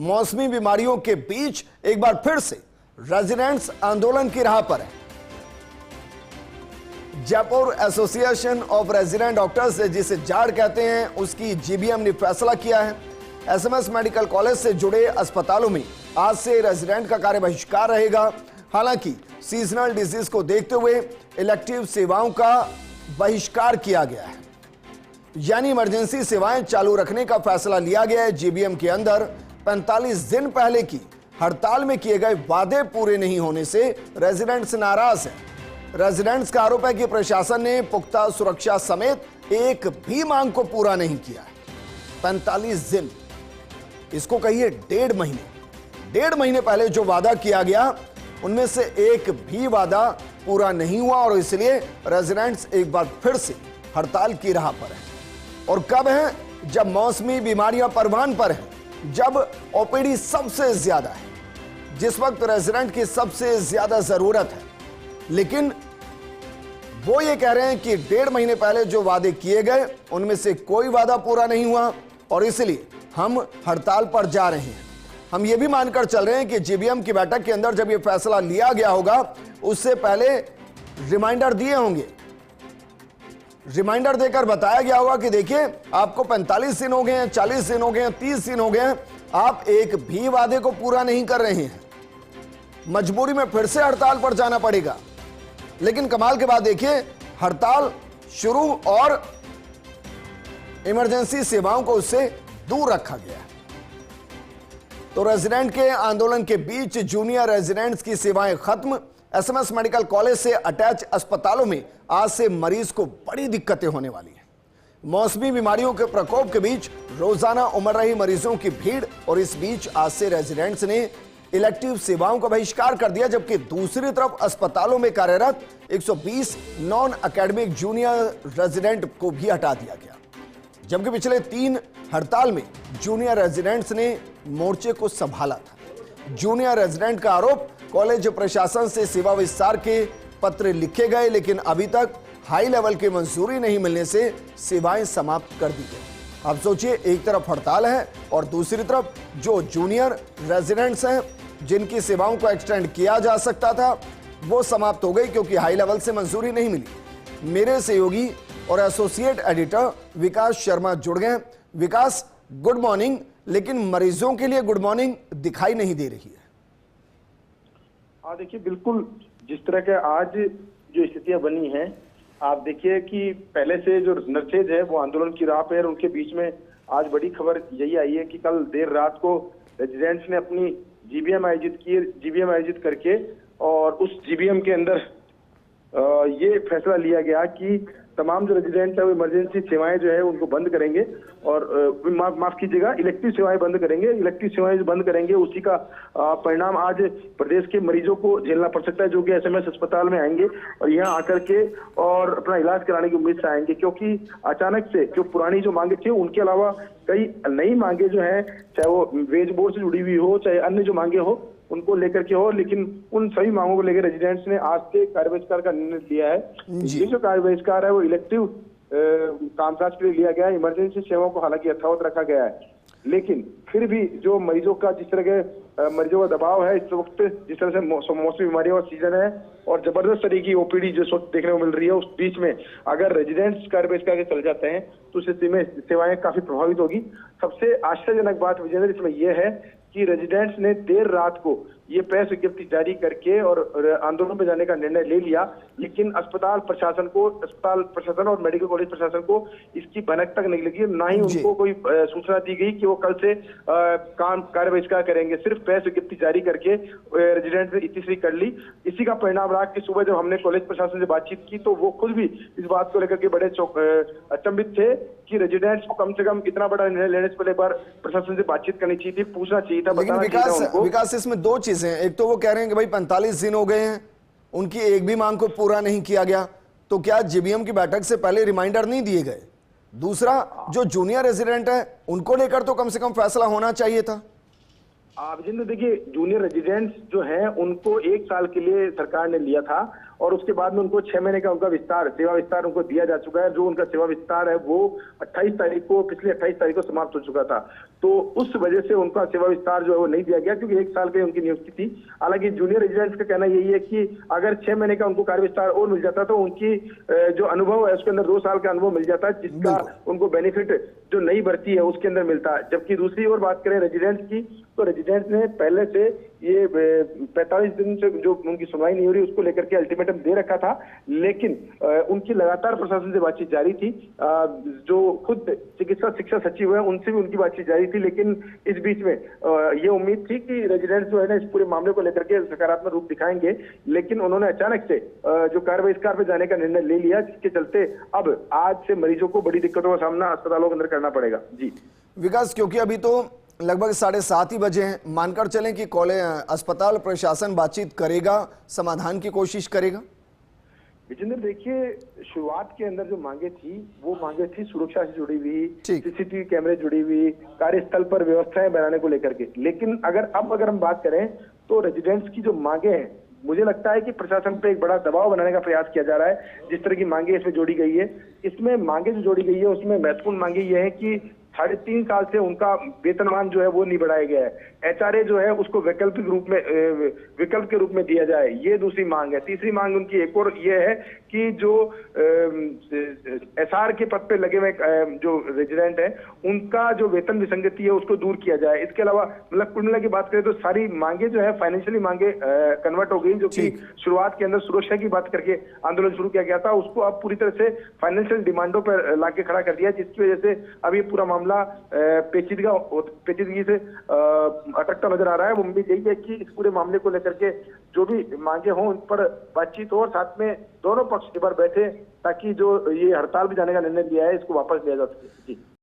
मौसमी बीमारियों के बीच एक बार फिर से रेजिडेंट्स आंदोलन की राह पर है। Jaipur association of resident doctors, जिसे जाड़ कहते हैं, उसकी जीबीएम ने फैसला किया है। एसएमएस मेडिकल कॉलेज से जुड़े अस्पतालों में आज से रेजिडेंट का कार्य बहिष्कार रहेगा। हालांकि सीजनल डिजीज को देखते हुए इलेक्टिव सेवाओं का बहिष्कार किया गया है, यानी इमरजेंसी सेवाएं चालू रखने का फैसला लिया गया है। जीबीएम के अंदर 45 दिन पहले की हड़ताल में किए गए वादे पूरे नहीं होने से रेजिडेंट्स नाराज हैं। रेजिडेंट्स का आरोप है कि प्रशासन ने पुख्ता सुरक्षा समेत एक भी मांग को पूरा नहीं किया है। 45 दिन, इसको कहिए 1.5 महीने। 1.5 महीने पहले जो वादा किया गया उनमें से एक भी वादा पूरा नहीं हुआ और इसलिए रेजिडेंट्स एक बार फिर से हड़ताल की राह पर हैं। और कब है? जब मौसमी बीमारियां परवान पर हैं, जब ओपीडी सबसे ज्यादा है, जिस वक्त रेजिडेंट की सबसे ज्यादा जरूरत है। लेकिन वो ये कह रहे हैं कि 1.5 महीने पहले जो वादे किए गए उनमें से कोई वादा पूरा नहीं हुआ और इसलिए हम हड़ताल पर जा रहे हैं। हम ये भी मानकर चल रहे हैं कि जीबीएम की बैठक के अंदर जब ये फैसला लिया गया होगा उससे पहले रिमाइंडर दिए होंगे, रिमाइंडर देकर बताया गया होगा कि देखिए आपको 45 दिन हो गए हैं, 40 दिन हो गए हैं, 30 दिन हो गए हैं, आप एक भी वादे को पूरा नहीं कर रहे हैं, मजबूरी में फिर से हड़ताल पर जाना पड़ेगा। लेकिन कमाल के बाद देखिए हड़ताल शुरू और इमरजेंसी सेवाओं को उससे दूर रखा गया। तो रेजिडेंट के आंदोलन के बीच जूनियर रेजिडेंट्स की सेवाएं खत्म। एसएमएस मेडिकल कॉलेज से अटैच अस्पतालों में आज से मरीज को बड़ी दिक्कतें होने वाली हैं। मौसमी बीमारियों के प्रकोप के बीच रोजाना उमड़ रही मरीजों की भीड़ और इस बीच आज से रेजिडेंट्स ने इलेक्टिव सेवाओं का बहिष्कार कर दिया, जबकि दूसरी तरफ अस्पतालों में कार्यरत 120 नॉन एकेडमिक जूनियर रेजिडेंट को भी हटा दिया गया। जबकि पिछले 3 हड़ताल में जूनियर रेजिडेंट्स ने मोर्चे को संभाला था। जूनियर रेजिडेंट का आरोप, कॉलेज प्रशासन से सेवा विस्तार के पत्र लिखे गए लेकिन अभी तक हाई लेवल की मंजूरी नहीं मिलने से सेवाएं समाप्त कर दी गई। अब सोचिए, एक तरफ हड़ताल है और दूसरी तरफ जो जूनियर रेजिडेंट्स हैं जिनकी सेवाओं को एक्सटेंड किया जा सकता था वो समाप्त हो गई क्योंकि हाई लेवल से मंजूरी नहीं मिली। मेरे सहयोगी और एसोसिएट एडिटर विकास शर्मा जुड़ गए। विकास, गुड मॉर्निंग। लेकिन मरीजों के लिए गुड मॉर्निंग दिखाई नहीं दे रही है। हाँ देखिए, बिल्कुल जिस तरह के आज जो स्थितियां बनी हैं, आप देखिए कि पहले से जो नर्सेज है वो आंदोलन की राह पे है। उनके बीच में आज बड़ी खबर यही आई है कि कल देर रात को रेजिडेंट्स ने अपनी जीबीएम आयोजित करके और उस जीबीएम के अंदर ये फैसला लिया गया कि तमाम जो रेजिडेंट है वो इमरजेंसी सेवाएं जो है उनको बंद करेंगे और माफ कीजिएगा, इलेक्टिव सेवाएं बंद करेंगे। इलेक्टिव सेवाएं जो बंद करेंगे उसी का परिणाम आज प्रदेश के मरीजों को झेलना पड़ सकता है, जो कि एसएमएस अस्पताल में आएंगे और यहाँ आकर के और अपना इलाज कराने की उम्मीद से आएंगे, क्योंकि अचानक से जो पुरानी जो मांगे थी उनके अलावा कई नई मांगे जो है, चाहे वो वेज बोर्ड से जुड़ी हुई हो, चाहे अन्य जो मांगे हो उनको लेकर के हो, लेकिन उन सभी मांगों को लेकर रेजिडेंट्स ने आज से कार्य बहिष्कार का निर्णय लिया है। ये जो कार्य बहिष्कार है वो इलेक्टिव कामकाज के लिए लिया गया है। इमरजेंसी सेवाओं को हालांकि यथावत रखा गया है, लेकिन फिर भी जो मरीजों का जिस तरह के मरीजों का दबाव है इस वक्त, जिस तरह से मौसमी बीमारियों का सीजन है और जबरदस्त तरीके की ओपीडी जो देखने को मिल रही है, उस बीच में अगर रेजिडेंट्स कार्य बहिष्कार के चल जाते हैं तो स्थिति में सेवाएं काफी प्रभावित होगी। सबसे आश्चर्यजनक बात विजेंद्र इसमें यह है कि रेजिडेंट्स ने देर रात को ये प्रेस विज्ञप्ति जारी करके और आंदोलन में जाने का निर्णय ले लिया, लेकिन अस्पताल प्रशासन और मेडिकल कॉलेज प्रशासन को इसकी भनक तक नहीं लगी। ना ही उनको कोई सूचना दी गई कि वो कल से कार्य बहिष्कार करेंगे। सिर्फ प्रेस विज्ञप्ति जारी करके रेजिडेंट्स ने इतनी कर ली। इसी का परिणाम रहा कि सुबह जब हमने कॉलेज प्रशासन से बातचीत की तो वो खुद भी इस बात को लेकर के बड़े अचंभित थे कि रेजिडेंट्स को कम से कम इतना बड़ा निर्णय लेने से पहले एक बार प्रशासन से बातचीत करनी चाहिए थी, पूछना चाहिए था, बताना चाहिए था। विकास, इसमें 2 चीजें हैं। एक तो वो कह रहे हैं कि भाई 45 दिन हो गए हैं, उनकी एक भी मांग को पूरा नहीं किया गया, तो क्या जीबीएम की बैठक से पहले रिमाइंडर नहीं दिए गए? दूसरा, जो जूनियर रेजिडेंट है उनको लेकर तो कम से कम फैसला होना चाहिए था। विजेंद्र देखिए, जूनियर रेजिडेंट्स जो हैं उनको 1 साल के लिए सरकार ने लिया था और उसके बाद में उनको 6 महीने का उनका सेवा विस्तार उनको दिया जा चुका है। जो उनका सेवा विस्तार है वो 28 तारीख को, पिछले 28 तारीख को समाप्त हो चुका था। तो उस वजह से उनका सेवा विस्तार जो है वो नहीं दिया गया, क्योंकि 1 साल की उनकी नियुक्ति थी। हालांकि जूनियर रेजिडेंट्स का कहना यही है कि अगर 6 महीने का उनको कार्य विस्तार और मिल जाता तो उनकी जो अनुभव है उसके अंदर 2 साल का अनुभव मिल जाता, जिसका उनको बेनिफिट जो नई भर्ती है उसके अंदर मिलता। जबकि दूसरी ओर बात करें रेजिडेंट्स की, तो रेजिडेंट्स ने पहले से ये 45 दिन से जो उनकी सुनवाई नहीं हो रही उसको लेकर के अल्टीमेटम दे रखा था, लेकिन उनकी लगातार प्रशासन से बातचीत जारी थी। जो खुद चिकित्सा शिक्षा सचिव है उनसे भी उनकी बातचीत जारी थी, लेकिन इस बीच में ये उम्मीद थी कि रेजिडेंट्स जो है ना इस पूरे मामले को लेकर के सकारात्मक रूप दिखाएंगे, लेकिन उन्होंने अचानक से जो कार्य बहिष्कार पे जाने का निर्णय ले लिया, जिसके चलते अब आज से मरीजों को बड़ी दिक्कतों का सामना अस्पतालों के अंदर करना पड़ेगा। जी विकास, क्योंकि अभी तो लगभग 7:30 ही बजे हैं, मानकर चलें कि कॉलेज अस्पताल प्रशासन बातचीत करेगा, समाधान की कोशिश करेगा। विजेंद्र, देखिए शुरुआत के अंदर जो मांगे थी वो मांगे थी सुरक्षा से जुड़ी हुई, सीसीटीवी कैमरे जुड़ी हुई, कार्यस्थल पर व्यवस्थाएं बनाने को लेकर के। लेकिन अगर हम बात करें तो रेजिडेंट्स की जो मांगे हैं, मुझे लगता है कि प्रशासन पे एक बड़ा दबाव बनाने का प्रयास किया जा रहा है। जिस तरह की मांगे इसमें जोड़ी गई है, इसमें मांगे जो जोड़ी गई है उसमें महत्वपूर्ण मांगे ये है कि 3.5 साल से उनका वेतनमान जो है वो नहीं बढ़ाया गया है। एचआरए जो है उसको विकल्प के रूप में दिया जाए, ये दूसरी मांग है। तीसरी मांग उनकी एक और ये है कि जो एसआर के पद पे लगे हुए जो रेजिडेंट है उनका जो वेतन विसंगति है उसको दूर किया जाए। इसके अलावा मतलब कुल मिला की बात करें तो सारी मांगे जो है फाइनेंशियली मांगे कन्वर्ट हो गई, जो कि शुरुआत के अंदर सुरक्षा की बात करके आंदोलन शुरू किया गया था, उसको अब पूरी तरह से फाइनेंशियल डिमांडों पर लाके खड़ा कर दिया, जिसकी वजह से अब ये पूरा मामला पेचीदगी से अटकता नजर आ रहा है। उम्मीद यही है कि इस पूरे मामले को लेकर के जो भी मांगे हों उन पर बातचीत हो और साथ में दोनों पक्ष एक बार बैठे, ताकि जो ये हड़ताल भी जाने का निर्णय लिया है इसको वापस लिया जा सके। जी।